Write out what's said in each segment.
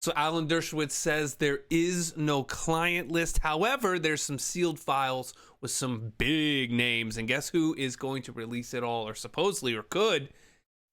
So Alan Dershowitz says there is no client list. However, there's some sealed files with some big names. And guess who is going to release it all, or supposedly, or could?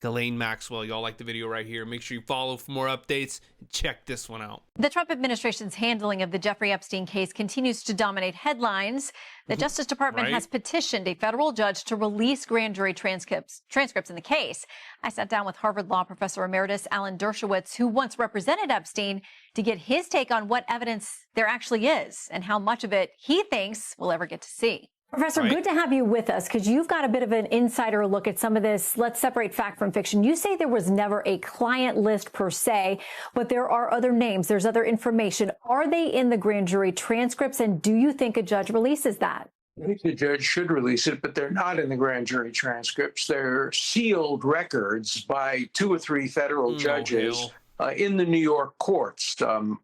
Ghislaine Maxwell. Y'all like the video right here. Make sure you follow for more updates and check this one out. The Trump administration's handling of the Jeffrey Epstein case continues to dominate headlines. The Justice Department has petitioned a federal judge to release grand jury transcripts in the case. I sat down with Harvard Law professor Emeritus Alan Dershowitz, who once represented Epstein, to get his take on what evidence there actually is and how much of it he thinks we'll ever get to see. Professor, good to have you with us because you've got a bit of an insider look at some of this. Let's separate fact from fiction. You say there was never a client list per se, but there are other names. There's other information. Are they in the grand jury transcripts? And do you think a judge releases that? I think the judge should release it, but they're not in the grand jury transcripts. They're sealed records by 2 or 3 federal judges. In the New York courts.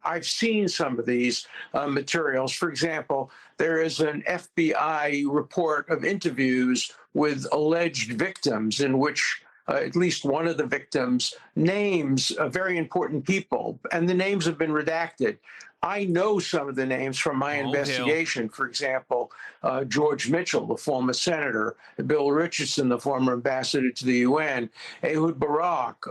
I've seen some of these materials. For example, there is an FBI report of interviews with alleged victims in which at least one of the victims names very important people, and the names have been redacted. I know some of the names from my investigation. For example, George Mitchell, the former senator, Bill Richardson, the former ambassador to the UN, Ehud Barak,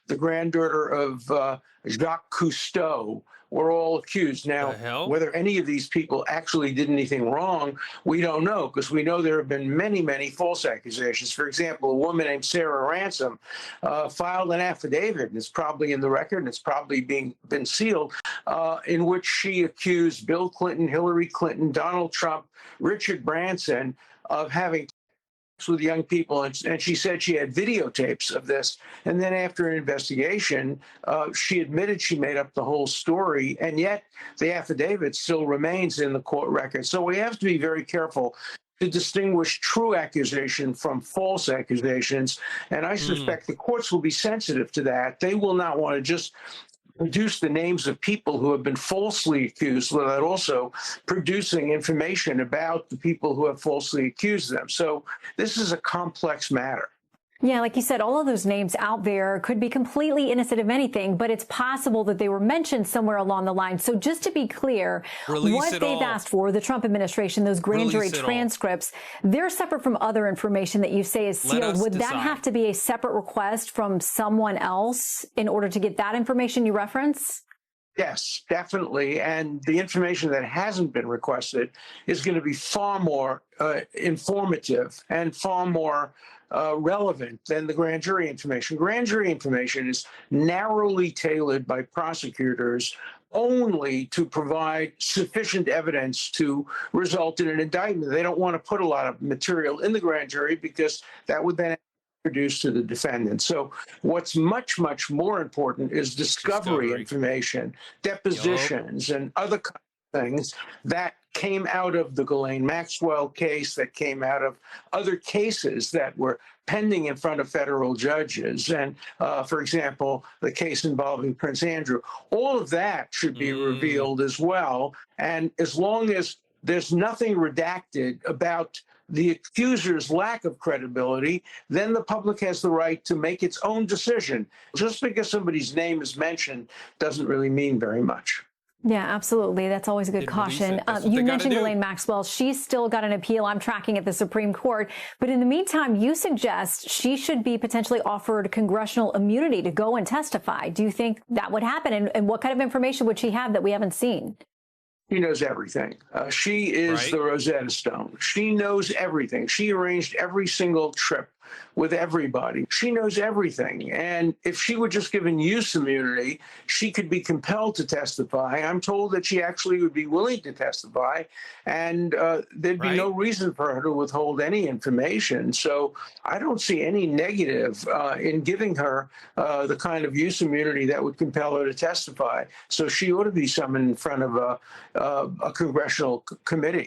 the granddaughter of Jacques Cousteau, were all accused. Now, whether any of these people actually did anything wrong, we don't know, because we know there have been many, many false accusations. For example, a woman named Sarah Ransom filed an affidavit, and it's probably in the record, and it's probably been sealed, in which she accused Bill Clinton, Hillary Clinton, Donald Trump, Richard Branson of having with young people, and she said she had videotapes of this. And then after an investigation, she admitted she made up the whole story, and yet the affidavit still remains in the court record. So we have to be very careful to distinguish true accusation from false accusations, and I suspect the courts will be sensitive to that. They will not want to just produce the names of people who have been falsely accused without also producing information about the people who have falsely accused them. So this is a complex matter. Yeah, like you said, all of those names out there could be completely innocent of anything, but it's possible that they were mentioned somewhere along the line. So just to be clear, what they've asked for, the Trump administration, those grand jury transcripts, they're separate from other information that you say is sealed. Would that have to be a separate request from someone else in order to get that information you reference? Yes, definitely. And the information that hasn't been requested is going to be far more informative and far more relevant than the grand jury information. Grand jury information is narrowly tailored by prosecutors only to provide sufficient evidence to result in an indictment. They don't want to put a lot of material in the grand jury because that would then introduced to the defendant. So what's much, much more important is discovery information, depositions, and other kinds of things that came out of the Ghislaine Maxwell case, that came out of other cases that were pending in front of federal judges. And for example, the case involving Prince Andrew, all of that should be revealed as well. And as long as there's nothing redacted about the accuser's lack of credibility, then the public has the right to make its own decision. Just because somebody's name is mentioned doesn't really mean very much. Yeah, absolutely. That's always a good caution. You mentioned Ghislaine Maxwell. She's still got an appeal I'm tracking at the Supreme Court. But in the meantime, you suggest she should be potentially offered congressional immunity to go and testify. Do you think that would happen? And what kind of information would she have that we haven't seen? She knows everything. She is the Rosetta Stone. She knows everything. She arranged every single trip with everybody. She knows everything. And if she were just given use immunity, she could be compelled to testify. I'm told that she actually would be willing to testify, and there'd be no reason for her to withhold any information. So I don't see any negative in giving her the kind of use immunity that would compel her to testify. So she ought to be summoned in front of a congressional committee.